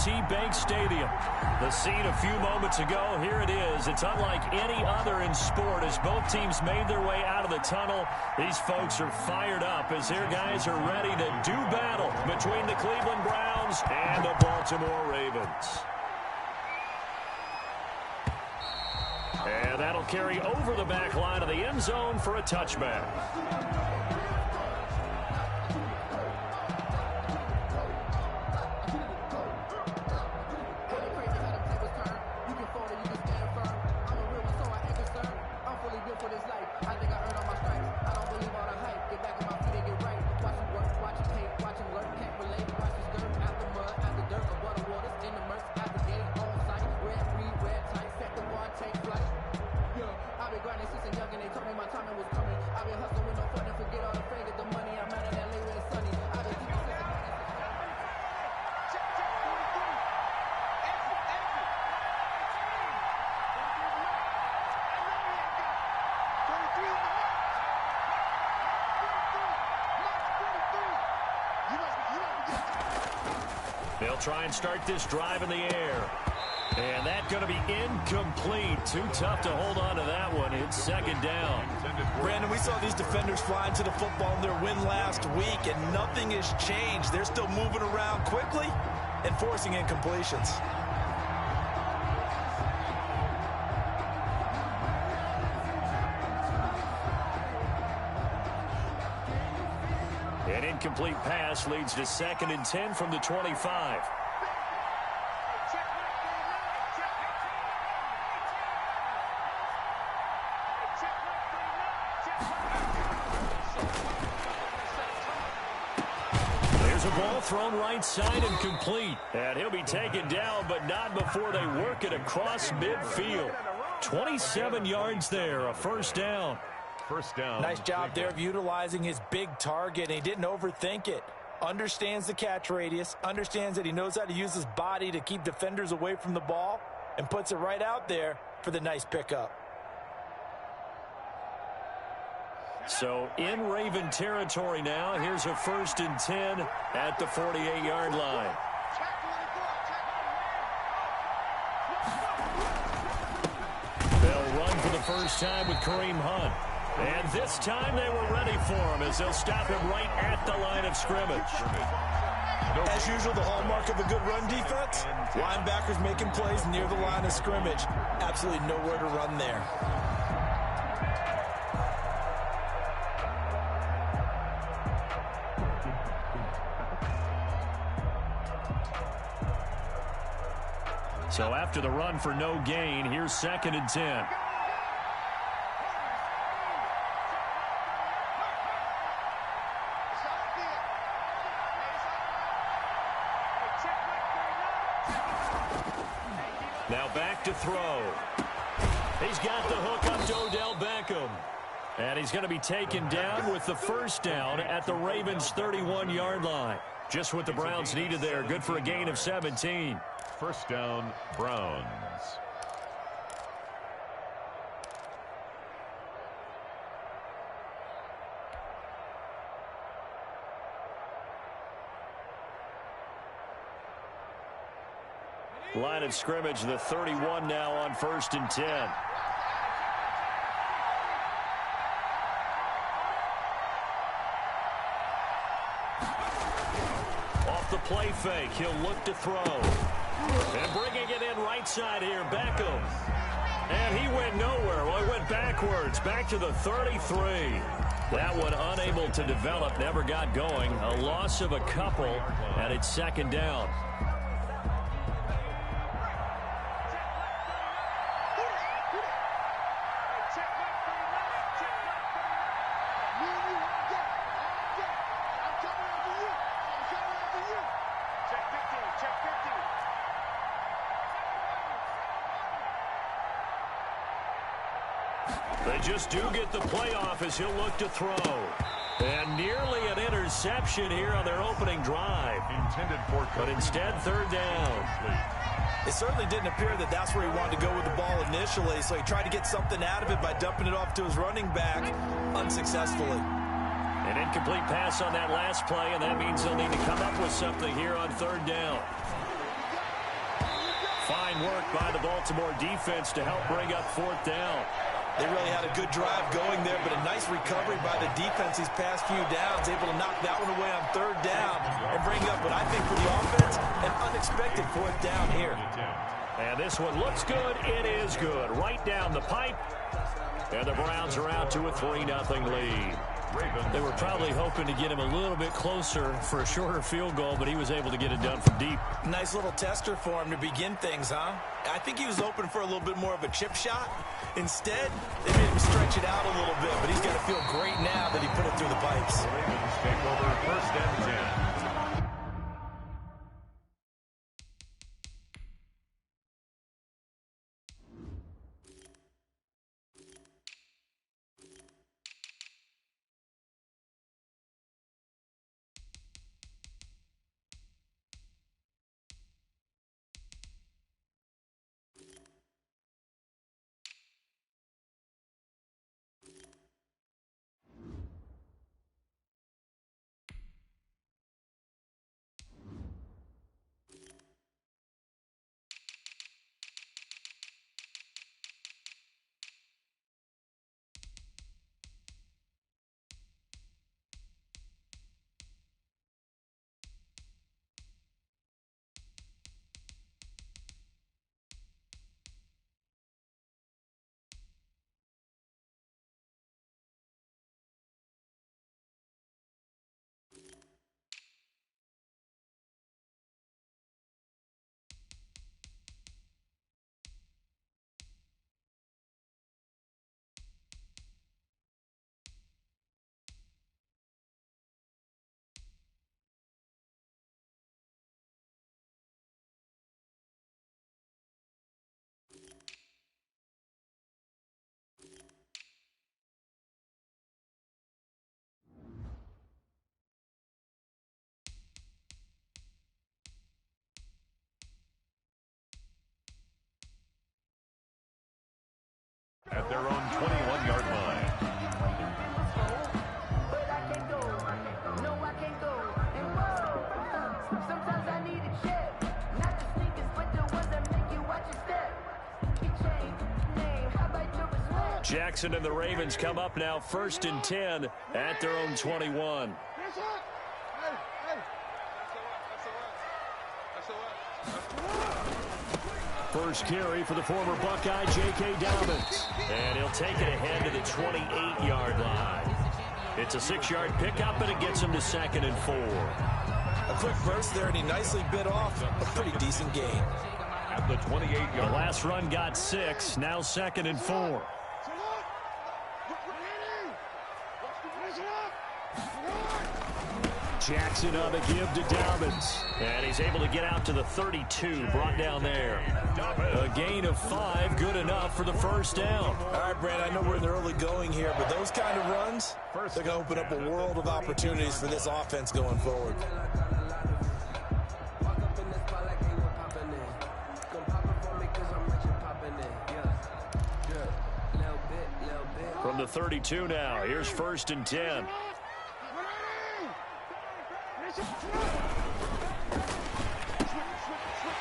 M&T Bank Stadium. The scene a few moments ago, here it is. It's unlike any other in sport as both teams made their way out of the tunnel. These folks are fired up as their guys are ready to do battle between the Cleveland Browns and the Baltimore Ravens. And that'll carry over the back line of the end zone for a touchback. They'll try and start this drive in the air. And that's going to be incomplete. Too tough to hold on to that one. It's second down. Brandon, we saw these defenders fly into the football in their win last week, and nothing has changed. They're still moving around quickly and forcing incompletions. An incomplete pass leads to 2nd and 10 from the 25. There's a ball thrown right side and complete. And he'll be taken down, but not before they work it across midfield. 27 yards there, a first down. First down. Nice job there of utilizing his big target. And he didn't overthink it. Understands the catch radius. Understands that he knows how to use his body to keep defenders away from the ball. And puts it right out there for the nice pickup. So in Raven territory now. Here's a 1st and 10 at the 48-yard line. They'll run for the first time with Kareem Hunt. And this time they were ready for him as they'll stop him right at the line of scrimmage. As usual, the hallmark of a good run defense, linebackers making plays near the line of scrimmage. Absolutely nowhere to run there. So after the run for no gain, here's 2nd and 10. Now back to throw. He's got the hook up to Odell Beckham. And he's going to be taken down with the first down at the Ravens' 31-yard line. Just what the Browns needed there. Good for a gain of 17. First down, Browns. Line of scrimmage, the 31 now on 1st and 10. Off the play fake, he'll look to throw. And bringing it in right side here, Beckham. And he went nowhere. Well, he went backwards, back to the 33. That one unable to develop, never got going. A loss of a couple, and it's 2nd down. They just do get the playoff as he'll look to throw. And nearly an interception here on their opening drive. But instead, 3rd down. It certainly didn't appear that that's where he wanted to go with the ball initially, so he tried to get something out of it by dumping it off to his running back unsuccessfully. An incomplete pass on that last play, and that means they'll need to come up with something here on 3rd down. Fine work by the Baltimore defense to help bring up 4th down. They really had a good drive going there, but a nice recovery by the defense these past few downs, able to knock that one away on 3rd down and bring up what I think for the offense, an unexpected 4th down here. And this one looks good. It is good. Right down the pipe. And the Browns are out to a 3-0 lead. They were probably hoping to get him a little bit closer for a shorter field goal, but he was able to get it done from deep. Nice little tester for him to begin things, huh? I think he was open for a little bit more of a chip shot. Instead, they made him stretch it out a little bit, but he's going to feel great now that he put it through the pipes. The Ravens take over 1st and 10. At their own 21-yard line. Jackson and the Ravens come up now 1st and 10 at their own 21. First carry for the former Buckeye, J.K. Dobbins. And he'll take it ahead to the 28-yard line. It's a 6-yard pickup, and it gets him to 2nd and 4. A quick burst there, and he nicely bit off a pretty decent gain. At the 28-yard line. The last run got 6, now 2nd and 4. Jackson on the give to Dobbins. And he's able to get out to the 32, brought down there. A gain of 5, good enough for the 1st down. All right, Brand, I know we're in the early going here, but those kind of runs, they're going to open up a world of opportunities for this offense going forward. From the 32 now, here's 1st and 10.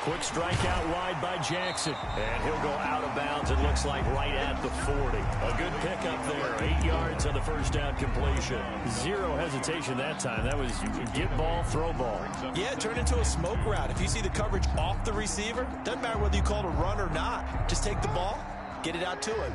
Quick strike out wide by Jackson. And he'll go out of bounds, it looks like, right at the 40. A good pickup there. 8 yards on the 1st down completion. Zero hesitation that time. That was get ball, throw ball. Yeah, it turned into a smoke route. If you see the coverage off the receiver, doesn't matter whether you call it a run or not. Just take the ball, get it out to him.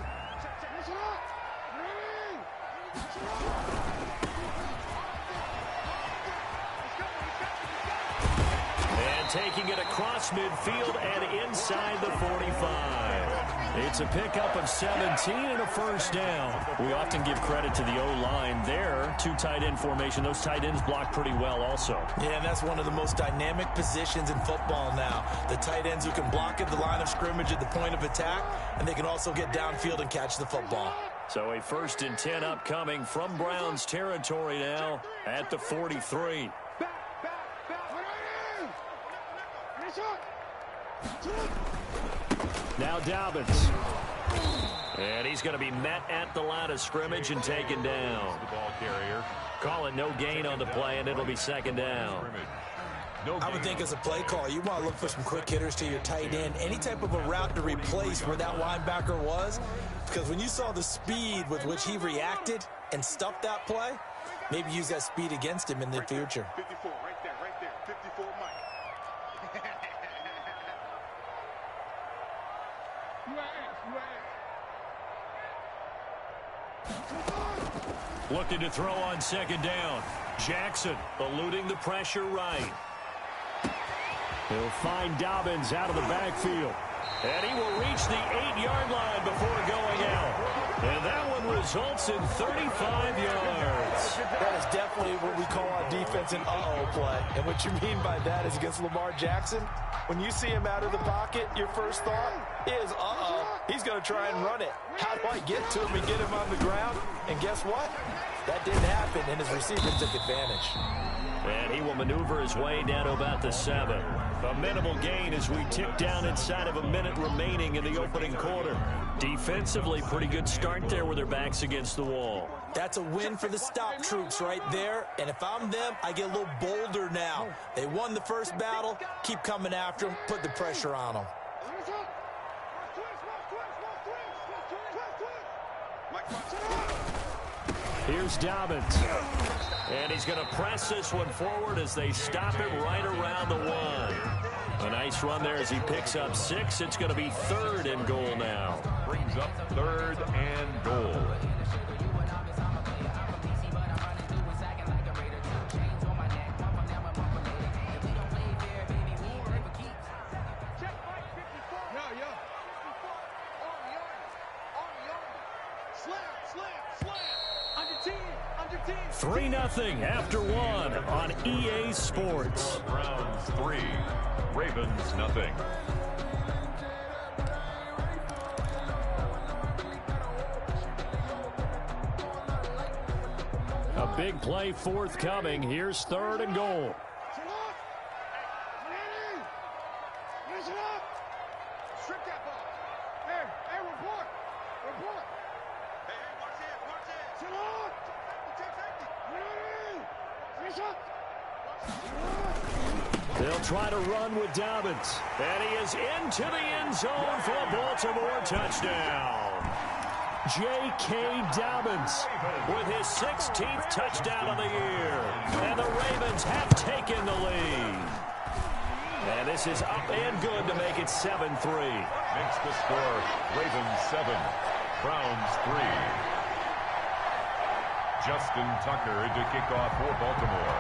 Taking it across midfield and inside the 45. It's a pickup of 17 and a 1st down. We often give credit to the O-line there. 2 tight end formation. Those tight ends block pretty well also. Yeah, and that's one of the most dynamic positions in football now. The tight ends who can block at the line of scrimmage at the point of attack, and they can also get downfield and catch the football. So a 1st and 10 upcoming from Browns territory now at the 43. Now Dobbins. And he's going to be met at the line of scrimmage and taken down. The ball carrier. Call it no gain on the play, and it'll be 2nd down. I would think as a play call, you want to look for some quick hitters to your tight end. Any type of a route to replace where that linebacker was. Because when you saw the speed with which he reacted and stuffed that play, maybe use that speed against him in the future. 54, right there, 54, Mike. Looking to throw on second down. Jackson eluding the pressure right. He'll find Dobbins out of the backfield. And he will reach the 8-yard line before going out. And that one results in 35 yards. That is definitely what we call on defense an uh-oh play. And what you mean by that is against Lamar Jackson, when you see him out of the pocket, your first thought is, uh-oh, he's going to try and run it. How do I get to him and get him on the ground? And guess what? That didn't happen, and his receiver took advantage. And he will maneuver his way down to about the 7. A minimal gain as we tick down inside of a minute remaining in the opening quarter. Defensively, pretty good start there with their backs against the wall. That's a win for the stop troops right there. And if I'm them, I get a little bolder now. They won the first battle. Keep coming after them. Put the pressure on them. Here's Dobbins. And he's going to press this one forward as they stop him right around the 1. A nice run there as he picks up 6. It's going to be 3rd and goal now. Brings up 3rd and goal. Under 10. 3-0 after 1 on EA Sports. Browns 3, Ravens nothing. A big play forthcoming. Here's 3rd and goal. Strip that ball. Hey, report. Hey, watch it. Sit up. They'll try to run with Dobbins. And he is into the end zone for a Baltimore touchdown. J.K. Dobbins with his 16th touchdown of the year. And the Ravens have taken the lead. And this is up and good to make it 7-3. Makes the score Ravens 7, Browns 3. Justin Tucker to kick off for Baltimore.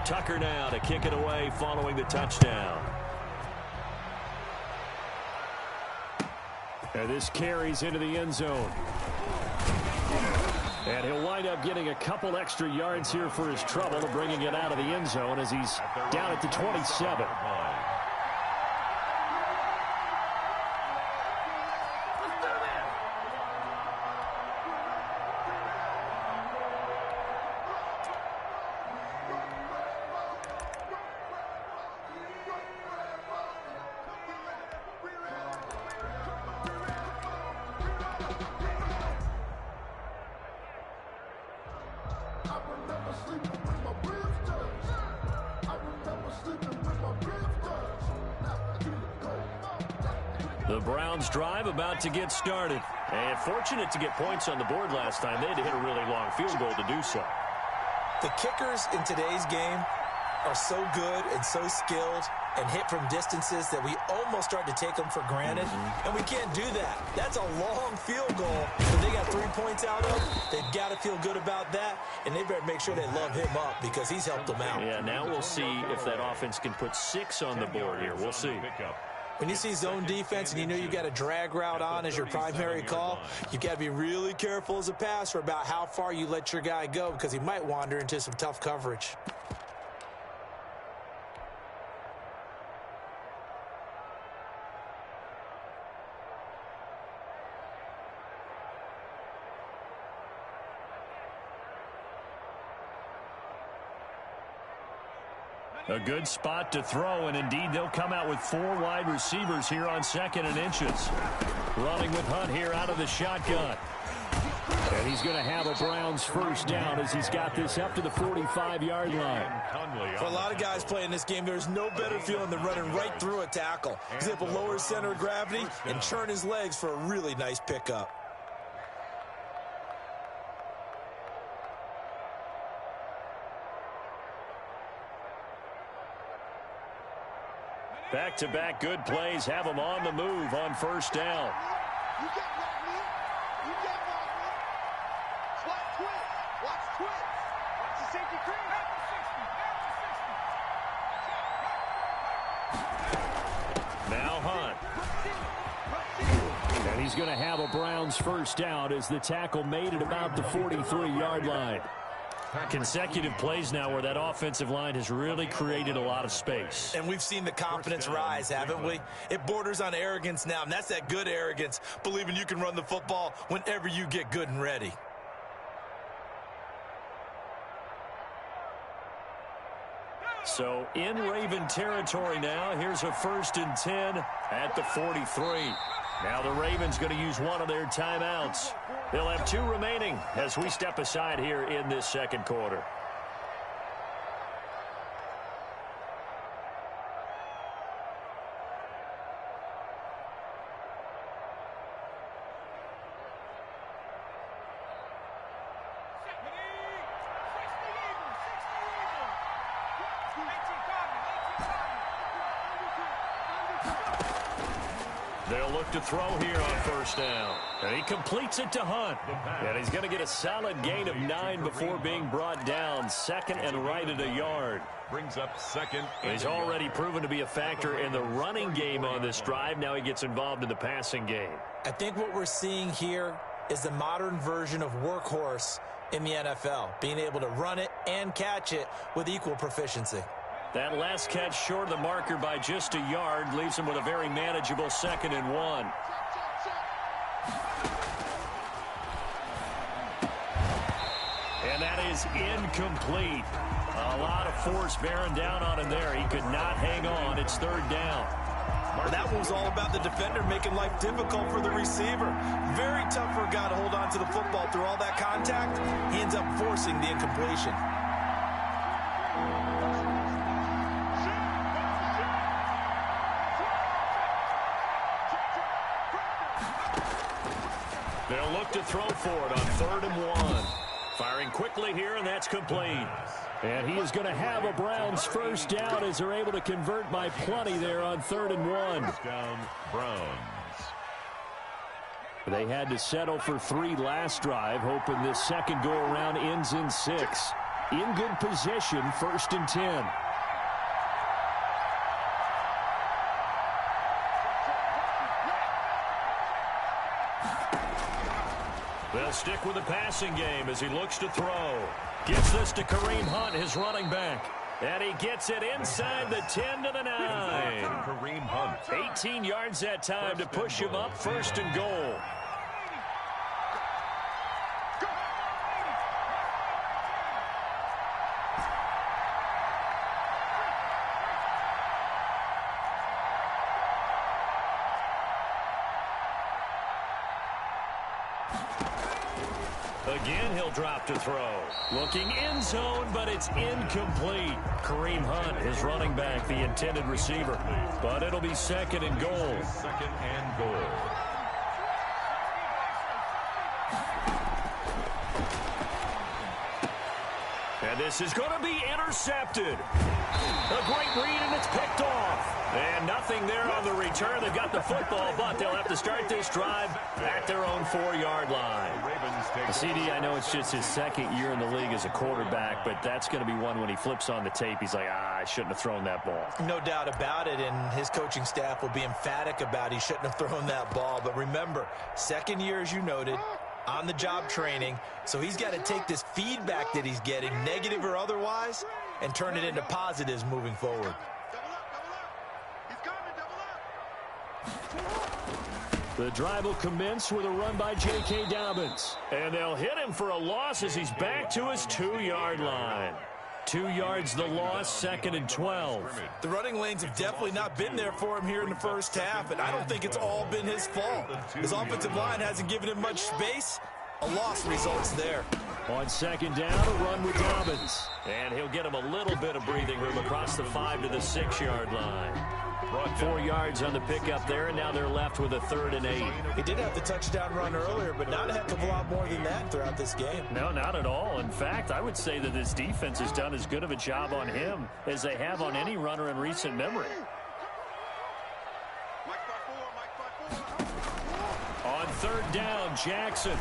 Tucker now to kick it away following the touchdown. And this carries into the end zone. And he'll wind up getting a couple extra yards here for his trouble, bringing it out of the end zone as he's down at the 27. The Browns drive about to get started. And fortunate to get points on the board last time. They had to hit a really long field goal to do so. The kickers in today's game are so good and so skilled and hit from distances that we almost start to take them for granted. And we can't do that. That's a long field goal that they got 3 points out of. They've got to feel good about that, and they better make sure they love him up because he's helped them out. Yeah, now we'll see if that offense can put 6 on the board here. We'll see. When you see zone defense and you know you got a drag route on as your primary call, you got to be really careful as a passer about how far you let your guy go because he might wander into some tough coverage. A good spot to throw, and indeed they'll come out with 4 wide receivers here on 2nd and inches. Running with Hunt here out of the shotgun. And he's going to have a Browns first down as he's got this up to the 45-yard line. For a lot of guys playing this game, there's no better feeling than running right through a tackle. He's able to lower his center of gravity and churn his legs for a really nice pickup. Back-to-back good plays have him on the move on first down. You get right, man. You get right, man. Watch twist. Watch twist. Watch the safety cream. Now Hunt. And he's going to have a Browns first down as the tackle made it about the 43-yard line. Consecutive plays now where that offensive line has really created a lot of space. And we've seen the confidence rise, haven't we? It borders on arrogance now, and that's that good arrogance, believing you can run the football whenever you get good and ready. So in Raven territory now, here's a 1st and 10 at the 43. Now the Ravens going to use one of their timeouts. They'll have 2 remaining as we step aside here in this second quarter. They'll look to throw here on first down. And he completes it to Hunt. And he's going to get a solid gain of 9 before being brought down. 2nd and right at a yard. Brings up 2nd. He's already proven to be a factor in the running game on this drive. Now he gets involved in the passing game. I think what we're seeing here is the modern version of workhorse in the NFL, being able to run it and catch it with equal proficiency. That last catch short of the marker by just a yard leaves him with a very manageable 2nd and 1. And that is incomplete. A lot of force bearing down on him there. He could not hang on. It's 3rd down. Well, that one was all about the defender making life difficult for the receiver. Very tough for a guy to hold on to the football through all that contact. He ends up forcing the incompletion. They'll look to throw for it on 3rd and 1. Firing quickly here, and that's complete. And he is going to have a Browns first down as they're able to convert by plenty there on 3rd and 1. Down Browns. They had to settle for 3 last drive, hoping this second go-around ends in 6. In good position, 1st and 10. They'll stick with the passing game as he looks to throw. Gets this to Kareem Hunt, his running back. And he gets it inside the 10 to the 9. Kareem Hunt. 18 yards that time to push him up 1st and goal. Again, he'll drop to throw. Looking end zone, but it's incomplete. Kareem Hunt, his running back, the intended receiver. But it'll be 2nd and goal. 2nd and goal. And this is going to be intercepted. A great read, and it's picked off. And nothing there on the return. They've got the football, but they'll have to start this drive at their own 4-yard line. The CD, I know it's just his 2nd year in the league as a quarterback, but that's going to be one when he flips on the tape. He's like, I shouldn't have thrown that ball. No doubt about it, and his coaching staff will be emphatic about he shouldn't have thrown that ball. But remember, 2nd year, as you noted, on-the-job training, so he's got to take this feedback that he's getting, negative or otherwise, and turn it into positives moving forward. The drive will commence with a run by J.K. Dobbins. And they'll hit him for a loss as he's back to his 2-yard line. 2 yards the loss, 2nd and 12. The running lanes have definitely not been there for him here in the first half, and I don't think it's all been his fault. His offensive line hasn't given him much space, A loss results there. On second down, a run with Dobbins. And he'll get him a little bit of breathing room across the 5 to the 6-yard line. 4 yards on the pickup there, and now they're left with a 3rd and 8. He did have the touchdown run earlier, but not a heck of a lot more than that throughout this game. No, not at all. In fact, I would say that this defense has done as good of a job on him as they have on any runner in recent memory. On 3rd down, Jackson.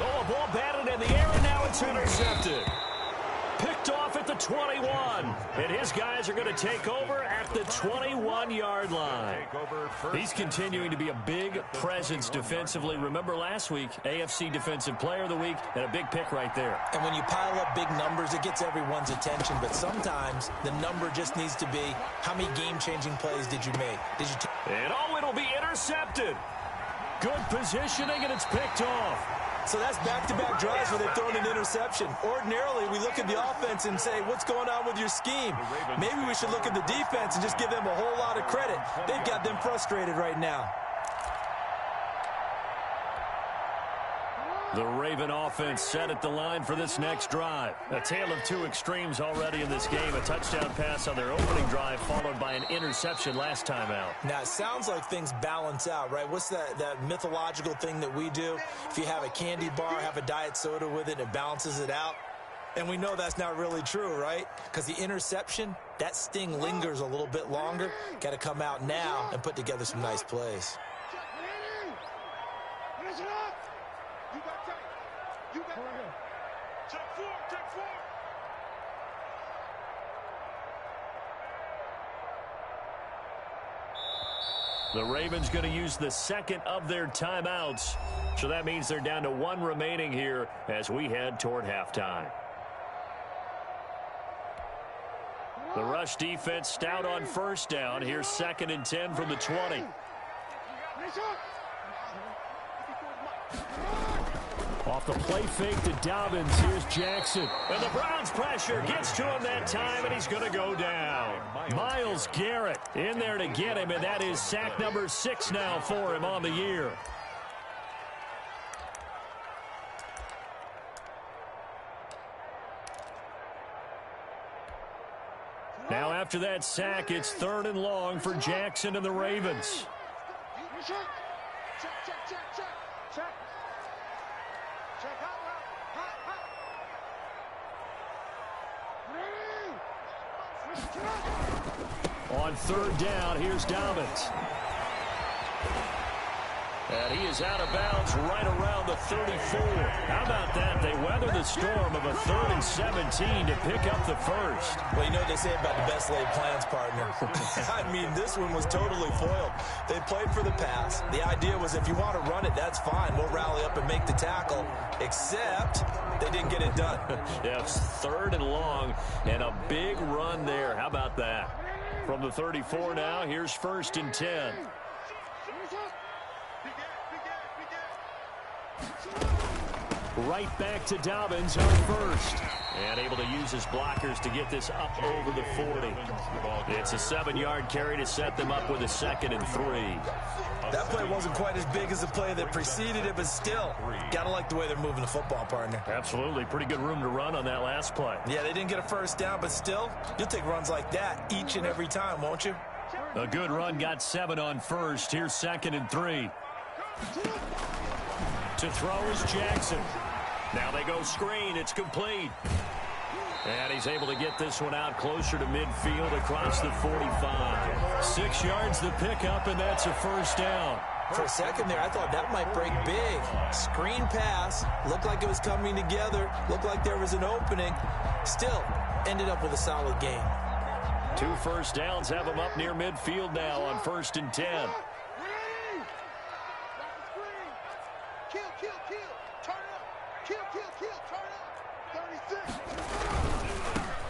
Oh, a ball batted in the air, and now it's intercepted. Picked off at the 21. And his guys are going to take over at the 21-yard line. He's continuing to be a big presence defensively. Remember last week, AFC Defensive Player of the Week, and a big pick right there. And when you pile up big numbers, it gets everyone's attention. But sometimes the number just needs to be, how many game-changing plays did you make? And it'll be intercepted. Good positioning, and it's picked off. So that's back-to-back drives where they've thrown an interception. Ordinarily, we look at the offense and say, what's going on with your scheme? Maybe we should look at the defense and just give them a whole lot of credit. They've got them frustrated right now. The Raven offense set at the line for this next drive. A tale of two extremes already in this game. A touchdown pass on their opening drive followed by an interception last time out. Now, it sounds like things balance out, right? What's that mythological thing that we do? If you have a candy bar, have a diet soda with it, it balances it out. And we know that's not really true, right? Because the interception, that sting lingers a little bit longer. Got to come out now and put together some nice plays. The Ravens going to use the second of their timeouts. So that means they're down to 1 remaining here as we head toward halftime. The rush defense stout on 1st down. Here's 2nd and 10 from the 20. Off the play fake to Dobbins. Here's Jackson. And the Browns pressure gets to him that time, and he's going to go down. Myles Garrett in there to get him, and that is sack number 6 now for him on the year. Now after that sack, it's 3rd and long for Jackson and the Ravens. On 3rd down, here's Dobbins. And he is out of bounds right around the 34. How about that? They weather the storm of a 3rd and 17 to pick up the first. Well, you know what they say about the best laid plans, partner. I mean, this one was totally foiled. They played for the pass. The idea was if you want to run it, that's fine. We'll rally up and make the tackle. Except they didn't get it done. Yes, 3rd and long and a big run there. How about that? From the 34 now, here's 1st and 10. Right back to Dobbins on 1st. And able to use his blockers to get this up over the 40. It's a 7-yard carry to set them up with a 2nd and 3. That play wasn't quite as big as the play that preceded it, but still, got to like the way they're moving the football, partner. Absolutely. Pretty good room to run on that last play. Yeah, they didn't get a 1st down, but still, you'll take runs like that each and every time, won't you? A good run got 7 on 1st. Here's 2nd and 3. To throw is Jackson. Now they go screen. It's complete. And he's able to get this one out closer to midfield across the 45. 6 yards the pickup, and that's a 1st down. For a second there, I thought that might break big. Screen pass. Looked like it was coming together. Looked like there was an opening. Still, ended up with a solid game. 2 1st downs have him up near midfield now on 1st and 10.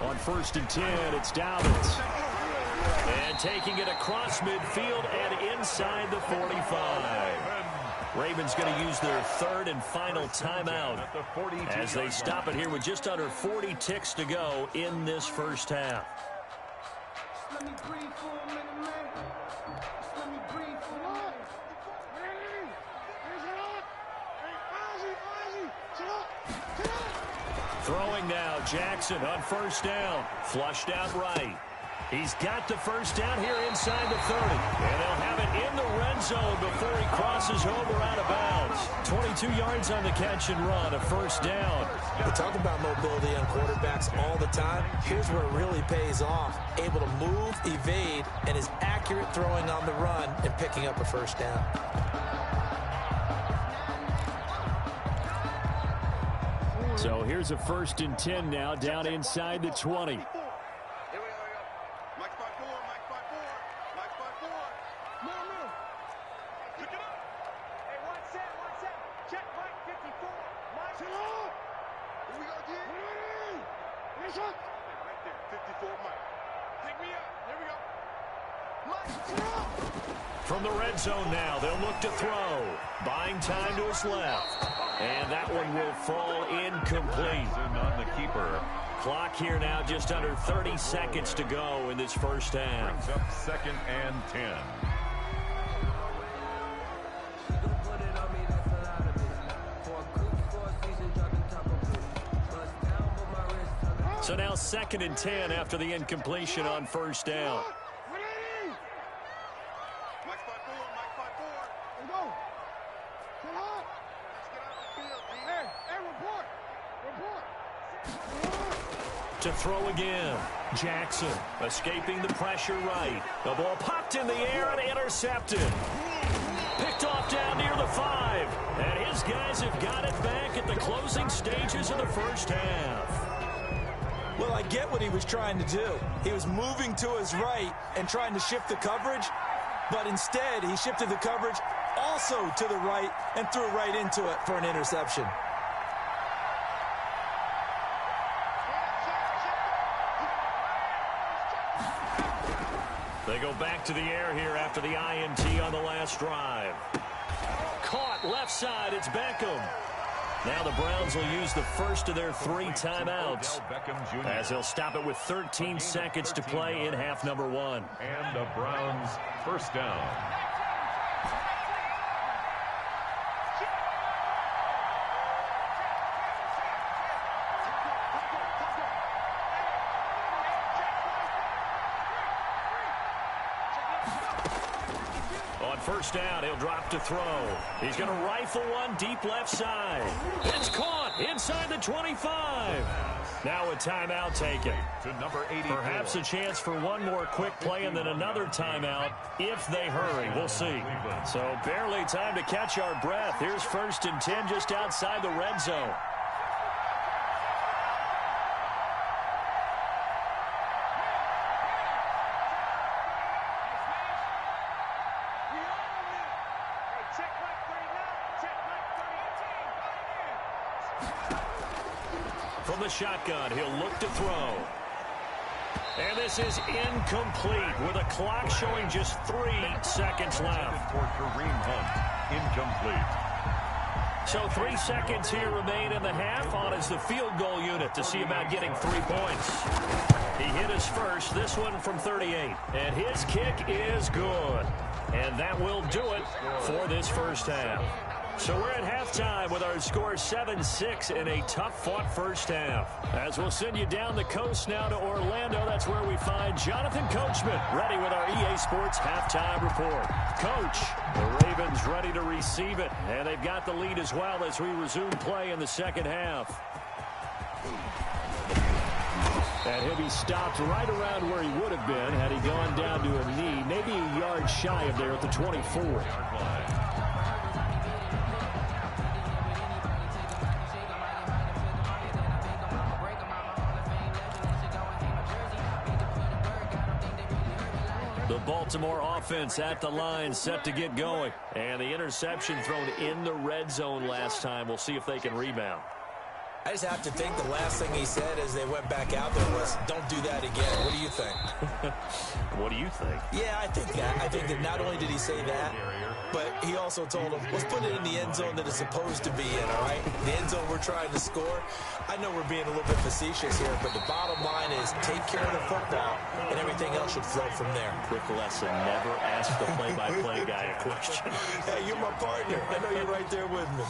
On 1st and 10, it's Dobbins. And taking it across midfield and inside the 45. Ravens going to use their 3rd and final timeout as they stop it here with just under 40 ticks to go in this first half. Let me breathe for a minute, man. Let me breathe for a minute. Throwing now, Jackson on first down. Flushed out right. He's got the first down here inside the 30. And they'll have it in the red zone before he crosses over out of bounds. 22 yards on the catch and run, a first down. We talk about mobility on quarterbacks all the time. Here's where it really pays off. Able to move, evade, and is accurate throwing on the run and picking up a first down. So here's a 1st and 10 now down inside the 20. From the red zone now, they'll look to throw. Buying time to his left. And that one will fall incomplete. On the keeper. Clock here now just under 30 seconds to go in this first half. Brings up 2nd and 10. So now 2nd and 10 after the incompletion on first down. To throw again. Jackson escaping the pressure right. The ball popped in the air and intercepted. Picked off down near the 5. And his guys have got it back at the closing stages of the first half. Well, I get what he was trying to do. He was moving to his right and trying to shift the coverage, but instead he shifted the coverage also to the right and threw right into it for an interception. They go back to the air here after the INT on the last drive. Caught left side, it's Beckham. Now the Browns will use the first of their 3 timeouts as they'll stop it with 13 seconds to play in half number 1. And the Browns first down. First down, he'll drop to throw. He's going to rifle one deep left side. It's caught inside the 25. Now a timeout taken. To number 84. Perhaps a chance for one more quick play and then another timeout if they hurry. We'll see. So barely time to catch our breath. Here's 1st and 10 just outside the red zone. From the shotgun, he'll look to throw. And this is incomplete with a clock showing just 3 seconds left. For Kareem Hunt, incomplete. So 3 seconds here remain in the half. On is the field goal unit to see about getting 3 points. He hit his first, this one from 38. And his kick is good. And that will do it for this first half. So we're at halftime with our score 7-6 in a tough-fought first half. As we'll send you down the coast now to Orlando, that's where we find Jonathan Coachman ready with our EA Sports halftime report. Coach, the Ravens ready to receive it, and they've got the lead as well as we resume play in the second half. And he'll be stopped right around where he would have been had he gone down to a knee, maybe a yard shy of there at the 24. The Baltimore offense at the line set to get going. And the interception thrown in the red zone last time. We'll see if they can rebound. I just have to think the last thing he said as they went back out there was, don't do that again. What do you think? What do you think? Yeah, I think that. I think that not only did he say that, but he also told him, let's put it in the end zone that it's supposed to be in, all right? The end zone we're trying to score. I know we're being a little bit facetious here, but the bottom line is take care of the football, and everything else should flow from there. Quick lesson, never ask the play-by-play guy a question. Hey, you're my partner. I know you're right there with me.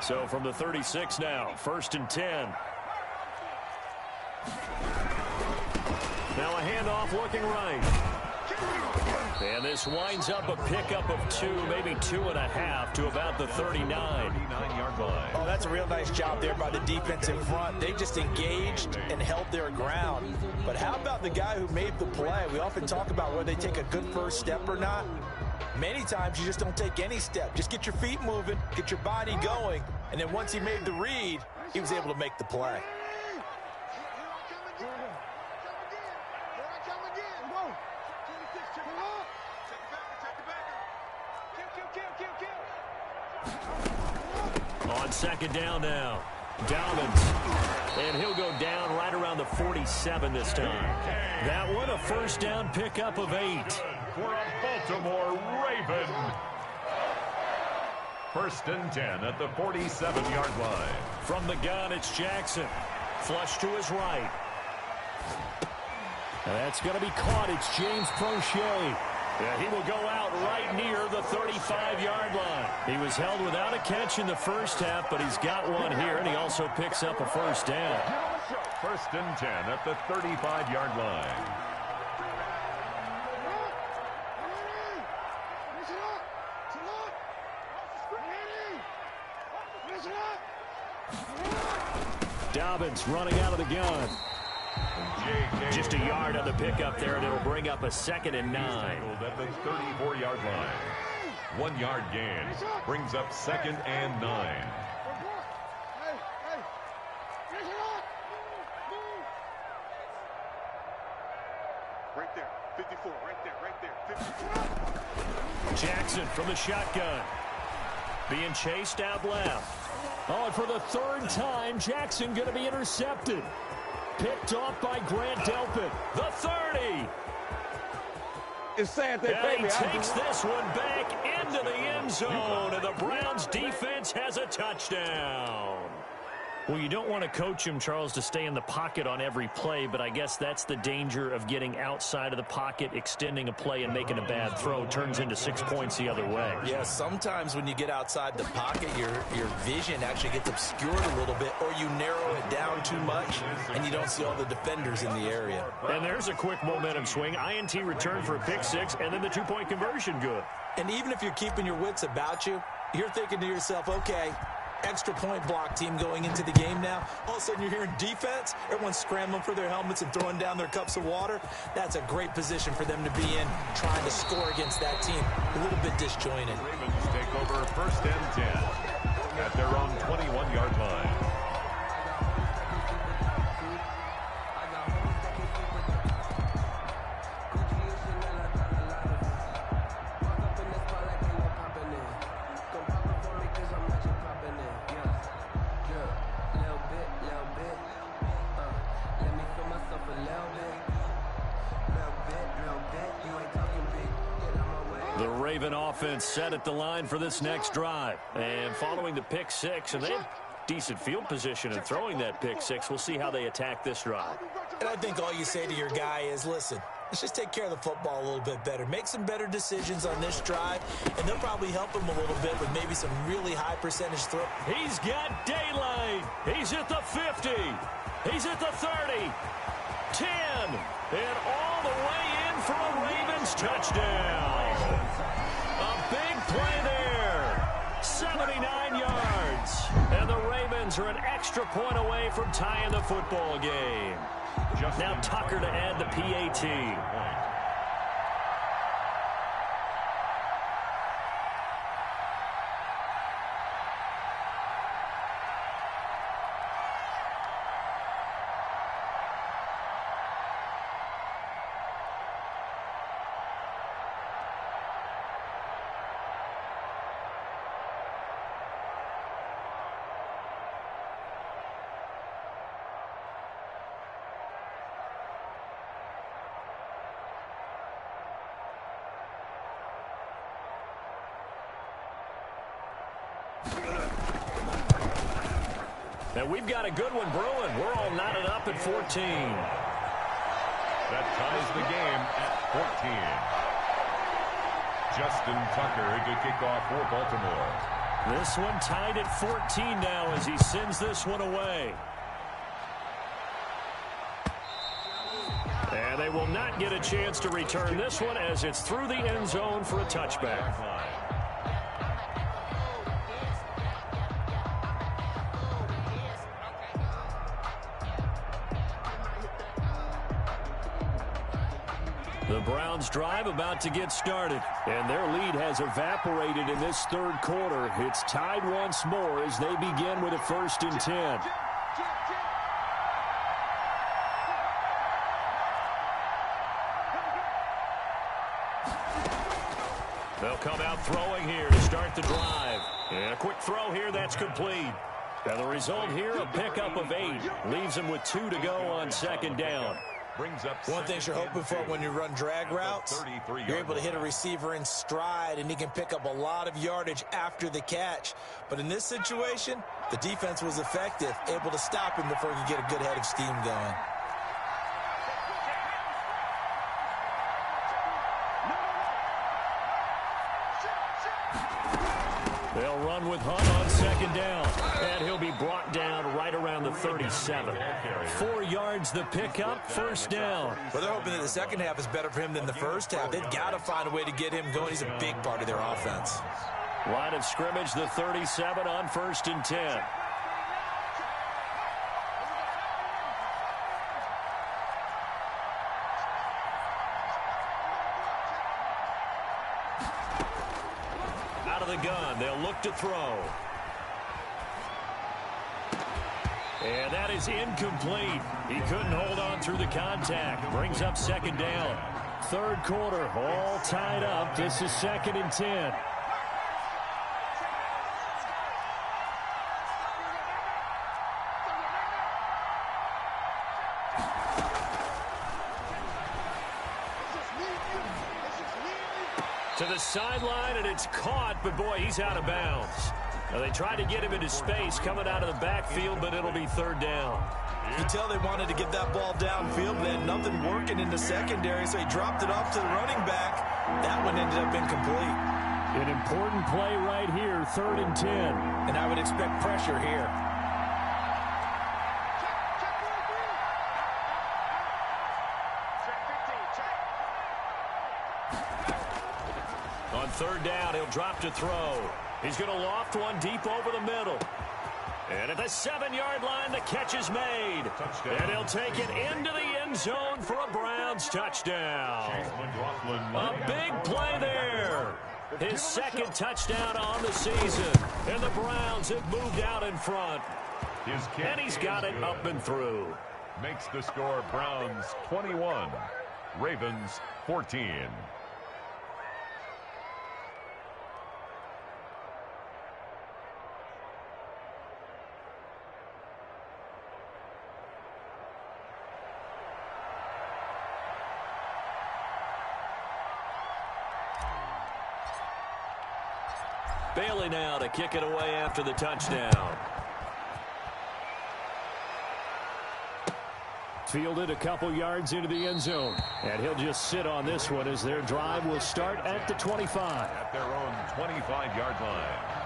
So from the 36 now, 1st and 10. Now a handoff looking right. And this winds up a pickup of 2, maybe 2.5 to about the 39-yard line. Oh, that's a real nice job there by the defense in front. They just engaged and held their ground. But how about the guy who made the play? We often talk about whether they take a good first step or not. Many times you just don't take any step. Just get your feet moving, get your body going, and then once he made the read, he was able to make the play. On 2nd down now, Dobbins, and he'll go down right around the 47 this time. That one a 1st down pickup of 8. For a Baltimore Raven. 1st and 10 at the 47-yard line. From the gun, it's Jackson. Flush to his right. And that's going to be caught. It's James Prochet. Yeah, he will go out right near the 35-yard line. He was held without a catch in the first half, but he's got one here, and he also picks up a 1st down. 1st and 10 at the 35-yard line. Dobbins running out of the gun. Just a yard on the pickup there, and it'll bring up a 2nd and 9. At the 34-yard line. 1 yard gain brings up 2nd and 9. Right there, 54, right there, 54. Jackson from the shotgun. Being chased out left. Oh, and for the 3rd time, Jackson going to be intercepted. Picked off by Grant Delpit. The 30. It's sad they and he takes this one back into the end zone, and the Browns defense has a touchdown. Well, you don't want to coach him, Charles, to stay in the pocket on every play, but I guess that's the danger of getting outside of the pocket, extending a play, and making a bad throw. Turns into 6 points the other way. Yeah, sometimes when you get outside the pocket, your vision actually gets obscured a little bit, or you narrow it down too much, and you don't see all the defenders in the area. And there's a quick momentum swing. INT return for a pick 6, and then the 2-point conversion good. And even if you're keeping your wits about you, you're thinking to yourself, okay, extra point block team going into the game now. All of a sudden you're hearing defense. Everyone's scrambling for their helmets and throwing down their cups of water. That's a great position for them to be in, trying to score against that team. A little bit disjointed. Ravens take over 1st and 10 at their own 21-yard line. The Raven offense set at the line for this next drive. And following the pick 6, and they have decent field position in throwing that pick 6. We'll see how they attack this drive. And I think all you say to your guy is, listen, let's just take care of the football a little bit better. Make some better decisions on this drive, and they'll probably help him a little bit with maybe some really high percentage throw. He's got daylight. He's at the 50. He's at the 30. 10. And all the way in for a Ravens touchdown. A big play there. 79 yards. And the Ravens are an extra point away from tying the football game. Now Tucker to add the PAT. And we've got a good one brewing. We're all knotted up at 14. That ties the game at 14. Justin Tucker to kick off for Baltimore. This one tied at 14 now as he sends this one away. And they will not get a chance to return this one as it's through the end zone for a touchback. The Browns drive about to get started, and their lead has evaporated in this third quarter. It's tied once more as they begin with a 1st and 10. They'll come out throwing here to start the drive. And a quick throw here, that's complete. And the result here, a pickup of 8. Leaves them with 2 to go on 2nd down. One thing you're hoping for when you run drag routes, you're able to hit a receiver in stride, and he can pick up a lot of yardage after the catch. But in this situation, the defense was effective, able to stop him before he could get a good head of steam going. They'll run with Hunt on 2nd down, and he'll be brought down right around the 37. 4 yards the pickup, 1st down. Well, they're hoping that the second half is better for him than the first half. They've got to find a way to get him going. He's a big part of their offense. Line of scrimmage, the 37 on 1st and 10. The gun, they'll look to throw. And that is incomplete. He couldn't hold on through the contact. Brings up 2nd down. 3rd quarter, all tied up. This is 2nd and 10. To the sideline, and it's caught, but boy, he's out of bounds. Now, they tried to get him into space coming out of the backfield, but it'll be 3rd down. You can tell they wanted to get that ball downfield, but they had nothing working in the secondary, so he dropped it off to the running back. That one ended up incomplete. An important play right here, 3rd and 10. And I would expect pressure here. On 3rd down, he'll drop to throw. He's going to loft one deep over the middle. And at the 7-yard line, the catch is made. And he'll take it into the end zone for a Browns touchdown. A big play there. His 2nd touchdown on the season. And the Browns have moved out in front. And he's got it up and through. Makes the score Browns 21, Ravens 14. Bailey now to kick it away after the touchdown. Fielded a couple yards into the end zone. And he'll just sit on this one as their drive will start at the 25. At their own 25-yard line.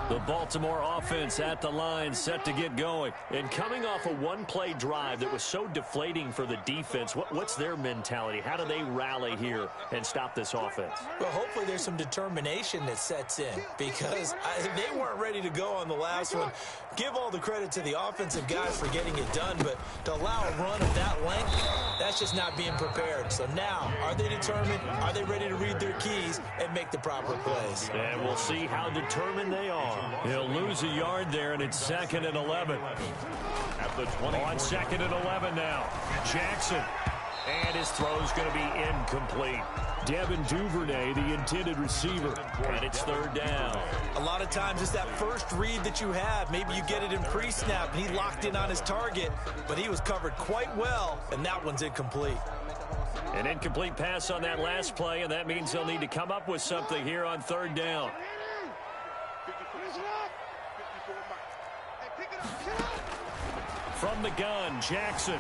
The Baltimore offense at the line, set to get going. And coming off a one-play drive that was so deflating for the defense, what's their mentality? How do they rally here and stop this offense? Well, hopefully there's some determination that sets in because they weren't ready to go on the last one. Give all the credit to the offensive guys for getting it done, but to allow a run of that length, that's just not being prepared. So now, are they determined? Are they ready to read their keys and make the proper plays? And we'll see how determined they are. He'll lose a yard there, and it's 2nd and 11. At the 20. On 2nd and 11 now. Jackson. And his throw's going to be incomplete. Devin Duvernay, the intended receiver. And it's 3rd down. A lot of times it's that first read that you have. Maybe you get it in pre-snap, and he locked in on his target, but he was covered quite well, and that one's incomplete. An incomplete pass on that last play, and that means they'll need to come up with something here on 3rd down. Pick it up. Hey, pick it up. Get up. from the gun. Jackson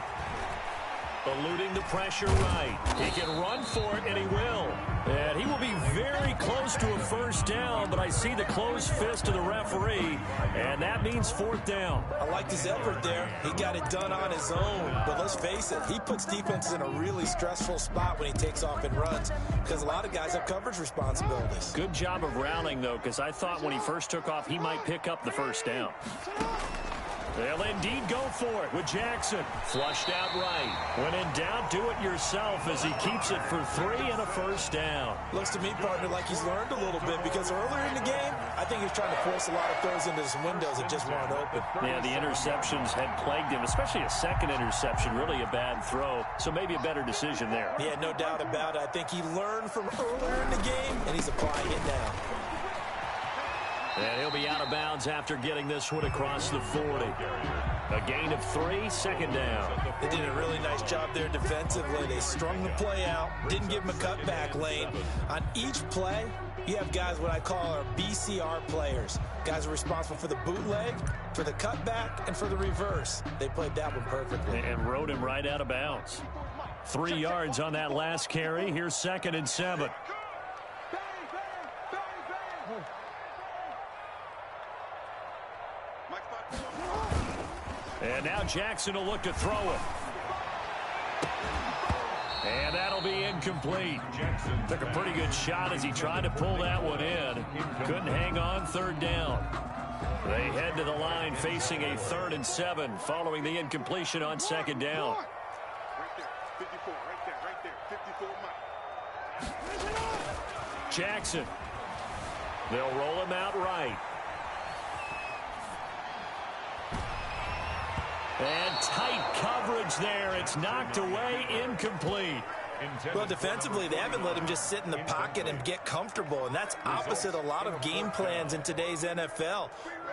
eluding the pressure right. He can run for it, and he will. And he will be very close to a first down, but I see the closed fist of the referee, and that means fourth down. I liked his effort there. He got it done on his own. But let's face it, he puts defenses in a really stressful spot when he takes off and runs because a lot of guys have coverage responsibilities. Good job of rounding, though, because I thought when he first took off, he might pick up the first down. They'll indeed go for it with Jackson. Flushed out right. When in doubt, do it yourself as he keeps it for 3 and a first down. Looks to me, partner, like he's learned a little bit because earlier in the game, I think he was trying to force a lot of throws into some windows that just weren't open. Yeah, the interceptions had plagued him, especially a second interception, really a bad throw. So maybe a better decision there. Yeah, no doubt about it. I think he learned from earlier in the game, and he's applying it now. And he'll be out of bounds after getting this one across the 40. A gain of 3, second down. They did a really nice job there defensively. They strung the play out, didn't give him a cutback lane. On each play, you have guys what I call our BCR players. Guys are responsible for the bootleg, for the cutback, and for the reverse. They played that one perfectly. And rode him right out of bounds. 3 yards on that last carry. Here's 2nd and 7. And now Jackson will look to throw it. And that'll be incomplete. Took a pretty good shot as he tried to pull that one in. Couldn't hang on, 3rd down. They head to the line facing a 3rd and 7 following the incompletion on 2nd down. Right there, 54, right there, 54, Mike. Jackson. They'll roll him out right. And tight coverage there. It's knocked away, incomplete. Well, defensively, they haven't let him just sit in the pocket and get comfortable, and that's opposite a lot of game plans in today's NFL.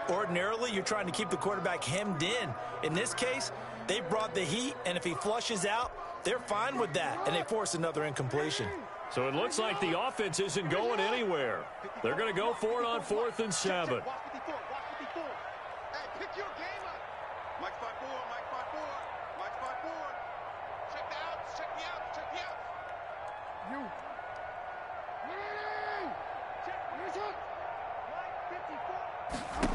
Ordinarily, you're trying to keep the quarterback hemmed in. In this case, they brought the heat, and if he flushes out, they're fine with that, and they force another incompletion. So it looks like the offense isn't going anywhere. They're going to go for it on 4th and 7. Watch 54, watch 54. Hey, pick your game up. Mike 5-4, Mike 5-4, Mike 5-4. Check the outs, check the outs, check the outs. You. Check, where's it? Mike 54.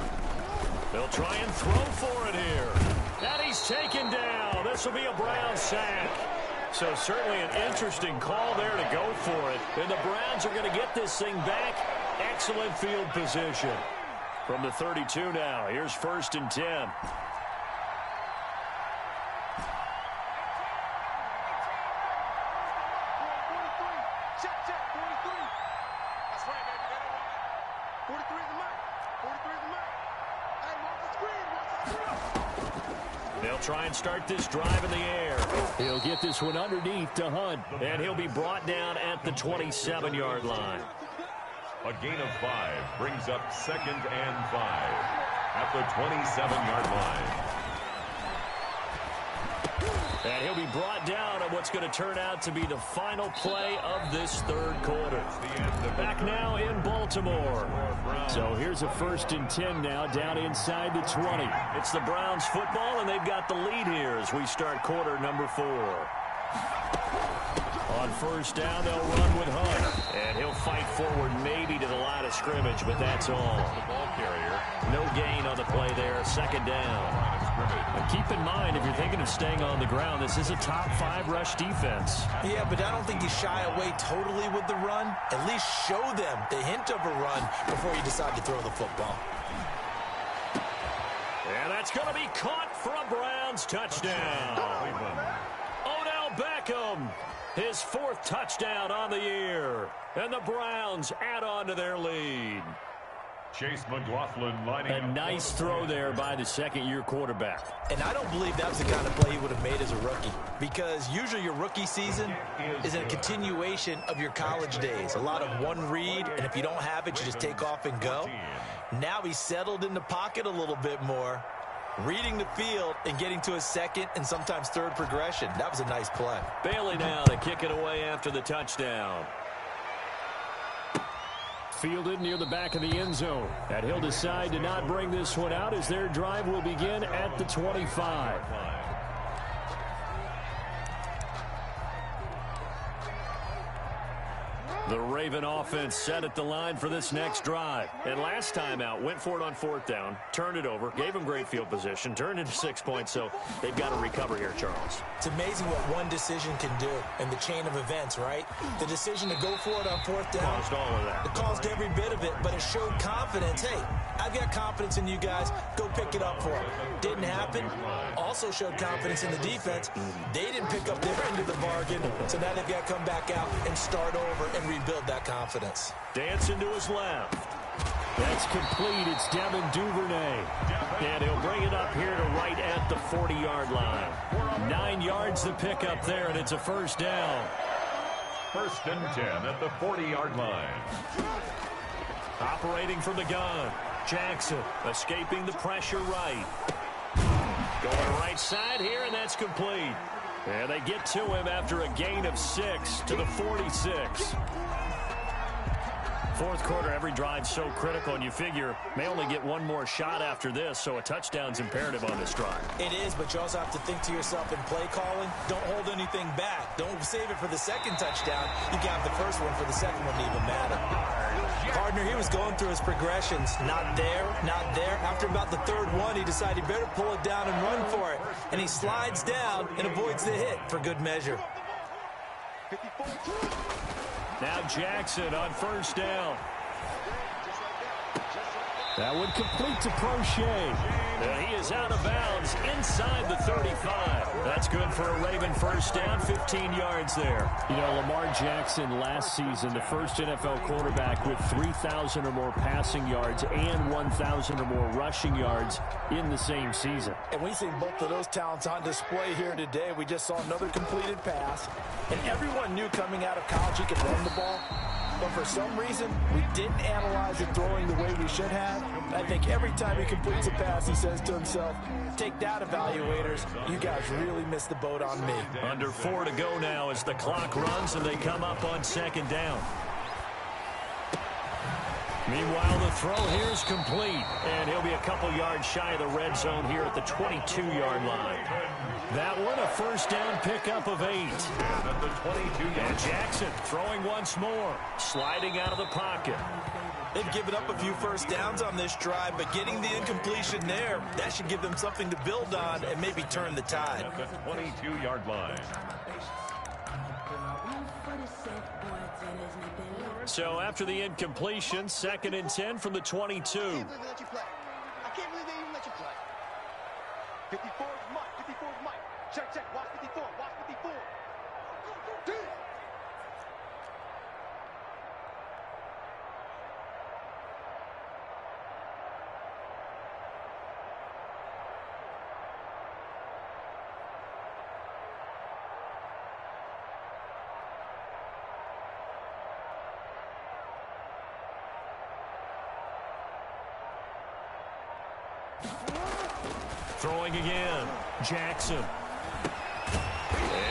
They'll try and throw for it here. And he's taken down. This will be a Browns sack. So certainly an interesting call there to go for it. And the Browns are going to get this thing back. Excellent field position. From the 32 now, here's 1st and 10. Check, 43. That's right, baby. They don't want it. 43 is the mark. 43 is the mark. Hey, watch the screen. Watch the screen. They'll try and start this drive in the air. He'll get this one underneath to Hunt, and he'll be brought down at the 27-yard line. A gain of 5 brings up 2nd and 5 at the 27-yard line. And he'll be brought down on what's going to turn out to be the final play of this 3rd quarter. Back now in Baltimore. So here's a 1st and 10 now down inside the 20. It's the Browns football, and they've got the lead here as we start quarter number 4. On 1st down, they'll run with Hunt. And he'll fight forward maybe to the line of scrimmage, but that's all. The ball carrier. No gain on the play there. 2nd down. And keep in mind, if you're thinking of staying on the ground, this is a top 5 rush defense. Yeah, but I don't think you shy away totally with the run. At least show them the hint of a run before you decide to throw the football. And that's going to be caught for a Browns touchdown. Odell Beckham, his 4th touchdown on the year. And the Browns add on to their lead. Chase McLaughlin lining up. A nice throw there by the 2nd-year quarterback. And I don't believe that was the kind of play he would have made as a rookie, because usually your rookie season is a continuation of your college days. A lot of one read, and if you don't have it, you just take off and go. Now he's settled in the pocket a little bit more, reading the field and getting to a 2nd and sometimes 3rd progression. That was a nice play. Bailey now to kick it away after the touchdown. Fielded near the back of the end zone. And he'll decide to not bring this one out as their drive will begin at the 25. The Raven offense set at the line for this next drive. And last time out, went for it on 4th down, turned it over, gave them great field position, turned into 6 points, so they've got to recover here, Charles. It's amazing what one decision can do in the chain of events, right? The decision to go for it on 4th down. Caused all of that. It caused every bit of it, but it showed confidence. Hey, I've got confidence in you guys. Go pick it up for them. Didn't happen. Also showed confidence in the defense. They didn't pick up their end of the bargain, so now they've got to come back out and start over and rebuild that confidence. Dancing to his left. That's complete. It's Devin Duvernay. And he'll bring it up here to right at the 40-yard line. 9 yards to pick up there, and it's a first down. 1st and 10 at the 40-yard line. Operating from the gun. Jackson escaping the pressure right. Going right side here, and that's complete. And they get to him after a gain of 6 to the 46. Fourth quarter, every drive's so critical, and you figure may only get one more shot after this, so a touchdown's imperative on this drive. It is, but you also have to think to yourself in play calling, don't hold anything back. Don't save it for the second touchdown. You can have the first one for the second one to even matter. Gardner, he was going through his progressions. Not there, not there. After about the 3rd one, he decided he better pull it down and run for it. And he slides down and avoids the hit for good measure. Now Jackson on 1st down. That would complete to Prochet. And he is out of bounds inside the 35. That's good for a Raven first down, 15 yards there. You know, Lamar Jackson last season, the first NFL quarterback with 3,000 or more passing yards and 1,000 or more rushing yards in the same season. And we see both of those talents on display here today. We just saw another completed pass. And everyone knew coming out of college he could run the ball. But for some reason, we didn't analyze it throwing the way we should have. I think every time he completes a pass, he says to himself, take that, evaluators. You guys really missed the boat on me. Under 4 to go now as the clock runs and they come up on 2nd down. Meanwhile, the throw here is complete, and he'll be a couple yards shy of the red zone here at the 22-yard line. That one, a first down pickup of 8. At the 22-yard line. And Jackson throwing once more, sliding out of the pocket. They've given up a few first downs on this drive, but getting the incompletion there, that should give them something to build on and maybe turn the tide. At the 22-yard line. So after the incompletion, 2nd and 10 from the 22. I can't believe they even let you play. 54 is Mike. 54 is Mike. Check, check. Watch 54. Watch 54. Damn. Throwing again, Jackson.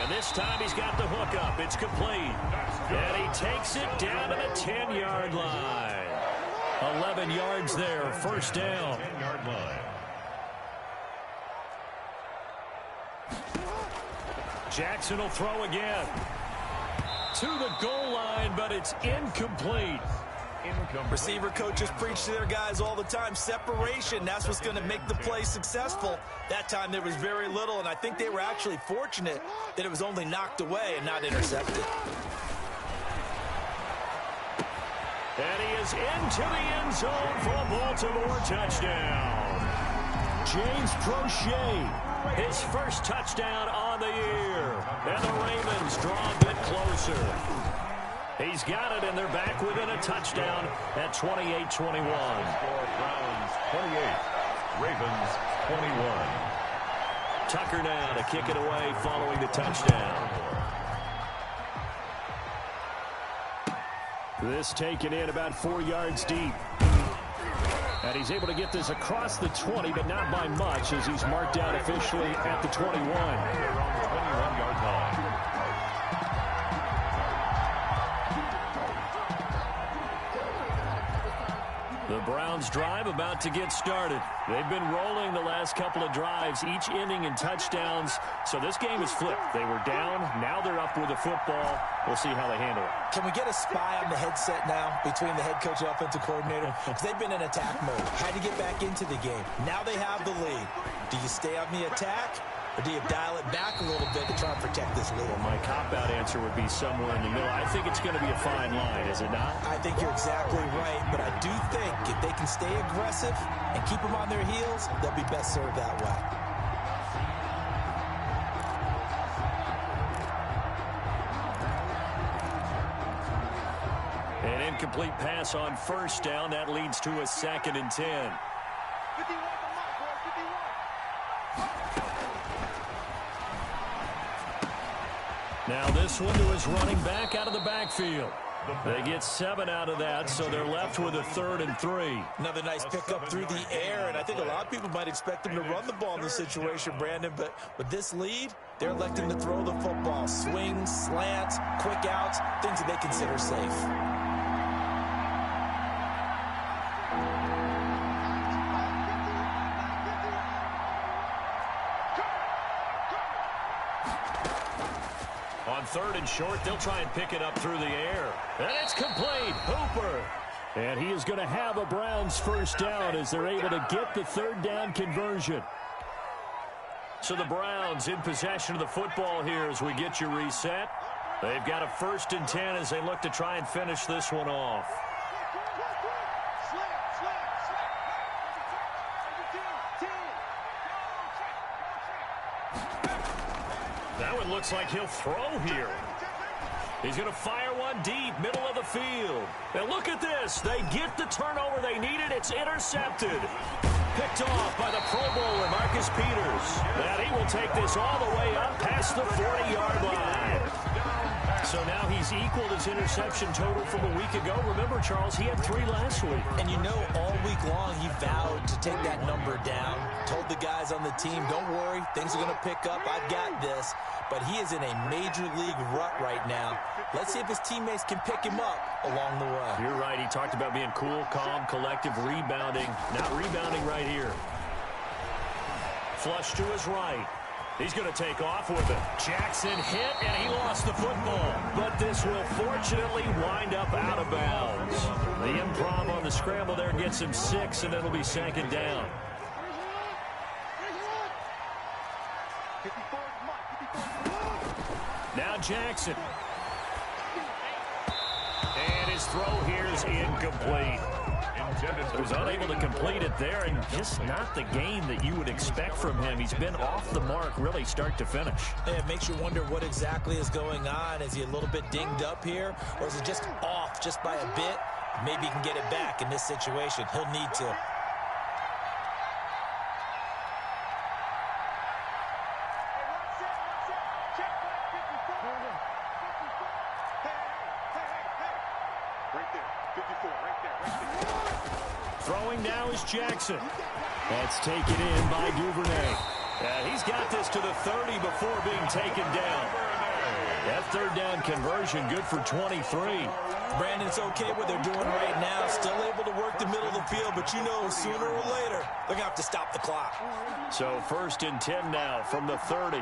And this time he's got the hook up. It's complete. And he takes it down to the 10-yard line. 11 yards there, first down. 10-yard line. Jackson will throw again. To the goal line, but it's incomplete. Receiver coaches preach to their guys all the time. Separation, that's what's going to make the play successful. That time there was very little, and I think they were actually fortunate that it was only knocked away and not intercepted. And he is into the end zone for a Baltimore touchdown. James Prochet, his first touchdown on the year. And the Ravens draw a bit closer. He's got it, and they're back within a touchdown at 28-21. Browns 28, Ravens 21. Tucker now to kick it away following the touchdown. This taken in about 4 yards deep. And he's able to get this across the 20, but not by much, as he's marked out officially at the 21. Around the 21-yard line. The Browns drive about to get started. They've been rolling the last couple of drives, each inning in touchdowns. So this game is flipped. They were down. Now they're up with the football. We'll see how they handle it. Can we get a spy on the headset now between the head coach and offensive coordinator? Because they've been in attack mode. Had to get back into the game. Now they have the lead. Do you stay on the attack? Or do you dial it back a little bit to try and protect this lead? Well, my cop-out answer would be somewhere in the middle. I think it's going to be a fine line, is it not? I think you're exactly right, but I do think if they can stay aggressive and keep them on their heels, they'll be best served that way. An incomplete pass on first down. That leads to a 2nd and 10. Now this one to his running back out of the backfield. They get 7 out of that, so they're left with a 3rd and 3. Another nice pickup through the air, and I think a lot of people might expect them to run the ball in this situation, Brandon, but with this lead, they're electing to throw the football. Swings, slants, quick outs, things that they consider safe. On 3rd and short, they'll try and pick it up through the air. And it's complete. Hooper. And he is going to have a Browns first down as they're able to get the 3rd down conversion. So the Browns in possession of the football here as we get you reset. They've got a 1st and 10 as they look to try and finish this one off. That one looks like he'll throw here. He's going to fire one deep, middle of the field. And look at this. They get the turnover they needed. It's intercepted. Picked off by the Pro Bowler, Marcus Peters. And he will take this all the way up past the 40-yard line. So now he's equaled his interception total from a week ago. Remember, Charles, he had 3 last week. And you know, all week long he vowed to take that number down. Told the guys on the team, don't worry, things are going to pick up. I've got this. But he is in a major league rut right now. Let's see if his teammates can pick him up along the way. You're right. He talked about being cool, calm, collective, rebounding. Not rebounding right here. Flush to his right. He's going to take off with it. Jackson hit, and he lost the football. But this will fortunately wind up out of bounds. The improv on the scramble there gets him 6, and it'll be 2nd down. Now Jackson. And his throw here is incomplete. He was unable to complete it there, and just not the game that you would expect from him. He's been off the mark really start to finish. It makes you wonder what exactly is going on. Is he a little bit dinged up here, or is it just off just by a bit? Maybe he can get it back in this situation. He'll need to. Throwing now is Jackson. That's taken in by Duvernay. And he's got this to the 30 before being taken down. That 3rd down conversion good for 23. Brandon, it's okay what they're doing right now. Still able to work the middle of the field, but you know sooner or later they're going to have to stop the clock. So 1st and 10 now from the 30.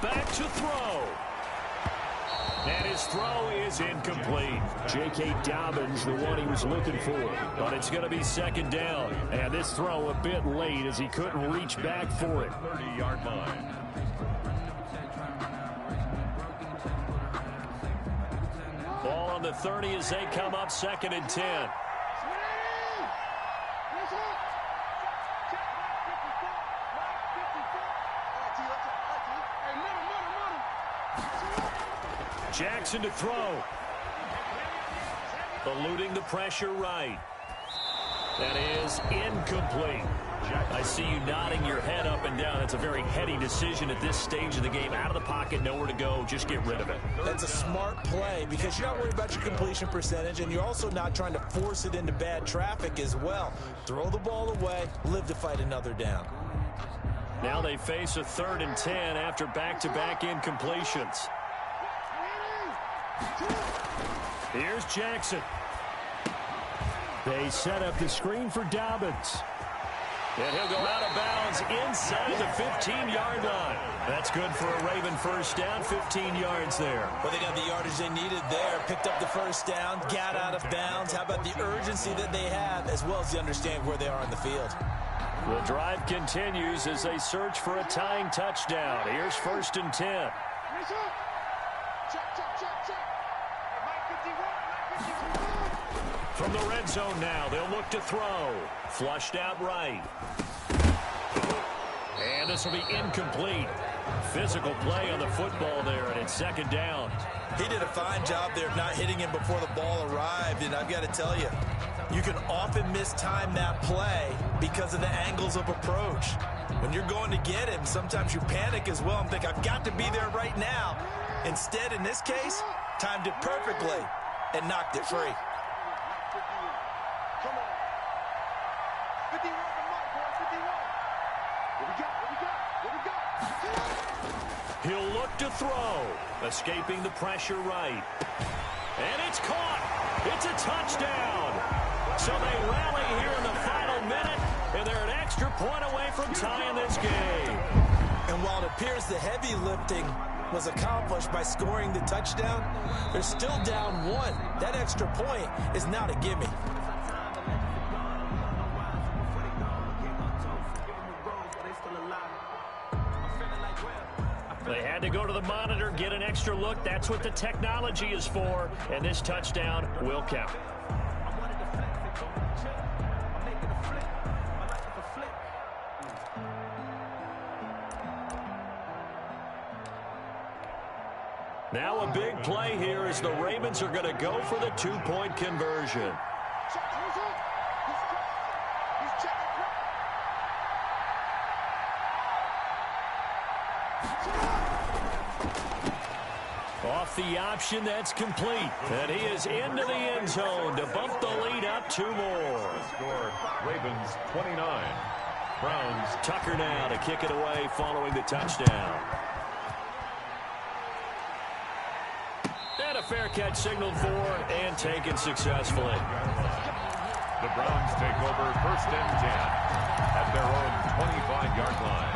Back to throw. And his throw is incomplete. J.K. Dobbins, the one he was looking for. But it's going to be 2nd down. And this throw a bit late as he couldn't reach back for it. 30-yard line. Ball on the 30 as they come up 2nd and 10. Jackson to throw. Eluding the pressure right. That is incomplete. Jackson. I see you nodding your head up and down. That's a very heady decision at this stage of the game. Out of the pocket, nowhere to go. Just get rid of it. That's a smart play because you're not worried about your completion percentage, and you're also not trying to force it into bad traffic as well. Throw the ball away, live to fight another down. Now they face a 3rd and 10 after back-to-back incompletions. Here's Jackson. They set up the screen for Dobbins. And he'll go out of bounds inside the 15-yard line. That's good for a Raven first down, 15 yards there. Well, they got the yardage they needed there, picked up the first down, got out of bounds. How about the urgency that they have, as well as the understanding where they are on the field? The drive continues as they search for a tying touchdown. Here's 1st and 10. From the red zone now, they'll look to throw. Flushed out right. And this will be incomplete. Physical play on the football there, and it's 2nd down. He did a fine job there of not hitting him before the ball arrived, and I've got to tell you, you can often mistime that play because of the angles of approach. When you're going to get him, sometimes you panic as well and think, I've got to be there right now. Instead, in this case, timed it perfectly and knocked it free. Come on. 51 the mark, boys. 51. What we got? He'll look to throw. Escaping the pressure right. And it's caught. It's a touchdown. So they rally here in the final minute, and they're an extra point away from tying this game. And while it appears the heavy lifting was accomplished by scoring the touchdown, they're still down 1. That extra point is not a gimme. They had to go to the monitor, get an extra look. That's what the technology is for, and this touchdown will count. Now a big play here as the Ravens are going to go for the 2-point conversion. Off the option, that's complete. And he is into the end zone to bump the lead up 2 more. Score, Ravens 29. Browns. Tucker now to kick it away following the touchdown. And a fair catch signaled for and taken successfully. The Browns take over 1st and 10 at their own 25-yard line.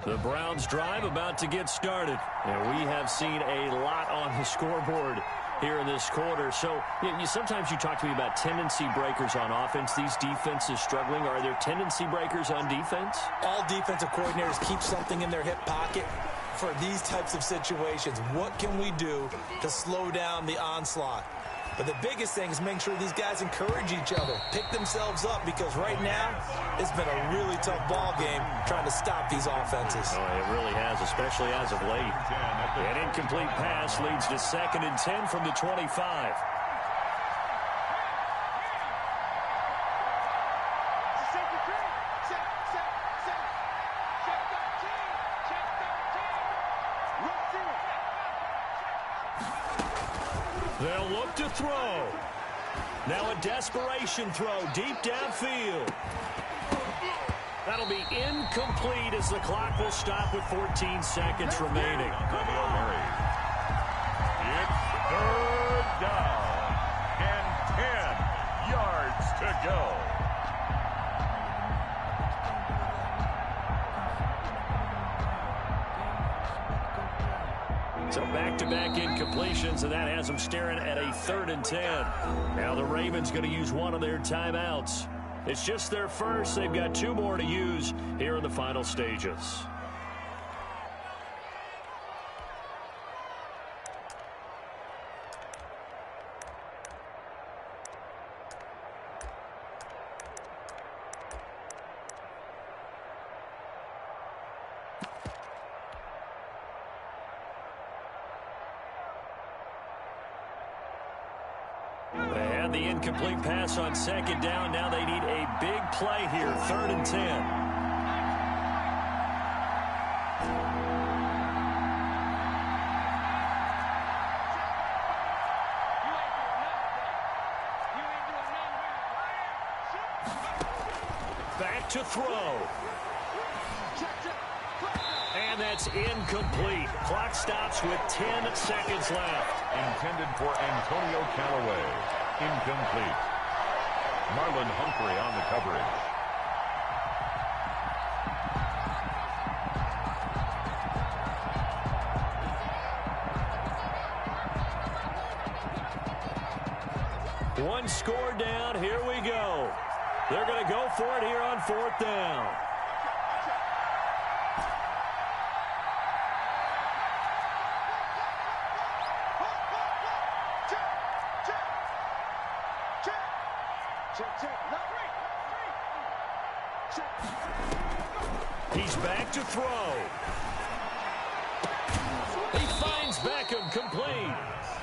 The Browns drive about to get started. And we have seen a lot on the scoreboard here in this quarter. So sometimes you talk to me about tendency breakers on offense. These defenses struggling. Are there tendency breakers on defense? All defensive coordinators keep something in their hip pocket for these types of situations. What can we do to slow down the onslaught? But the biggest thing is making sure these guys encourage each other, pick themselves up, because right now it's been a really tough ball game trying to stop these offenses. Oh, it really has, especially as of late. An incomplete pass leads to 2nd and 10 from the 25. They'll look to throw. Now a desperation throw deep downfield. That'll be incomplete as the clock will stop with 14 seconds remaining. It's 3rd down and 10 yards to go. So back-to-back incompletions, and that has them staring at a 3rd and 10. Now the Ravens going to use one of their timeouts. It's just their first. They've got 2 more to use here in the final stages. And the incomplete pass on second down. Now they need a big play here, 3rd and 10. Back to throw. And that's incomplete. Clock stops with 10 seconds left. Intended for Antonio Callaway. Incomplete. Marlon Humphrey on the coverage. One score down. Here we go. They're going to go for it here on 4th down. He's back to throw. He finds Beckham complete.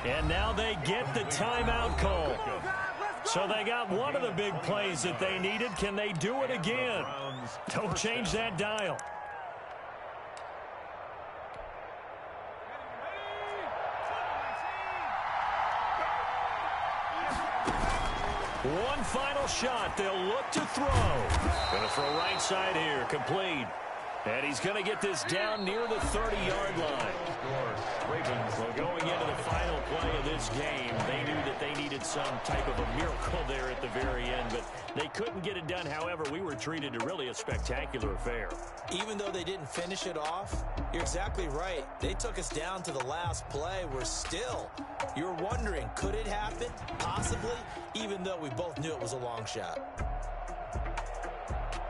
And now they get the timeout call. So they got one of the big plays that they needed. Can they do it again? Don't change that dial. One final shot. They'll look to throw. Going to throw right side here. Complete. And he's going to get this down near the 30-yard line. Well, going into the final play of this game, they knew that they needed some type of a miracle there at the very end, but they couldn't get it done. However, we were treated to really a spectacular affair. Even though they didn't finish it off, you're exactly right. They took us down to the last play. You're wondering, could it happen? Possibly, even though we both knew it was a long shot.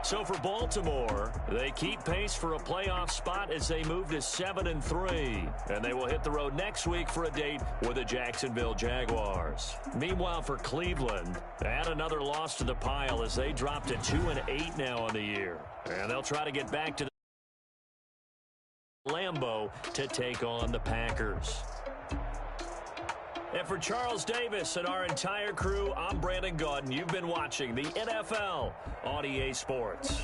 So for Baltimore, they keep pace for a playoff spot as they move to 7-3. And they will hit the road next week for a date with the Jacksonville Jaguars. Meanwhile, for Cleveland, add another loss to the pile as they drop to 2-8 now on the year. And they'll try to get back to the Lambeau to take on the Packers. And for Charles Davis and our entire crew, I'm Brandon Gaudin. You've been watching the NFL on EA Sports.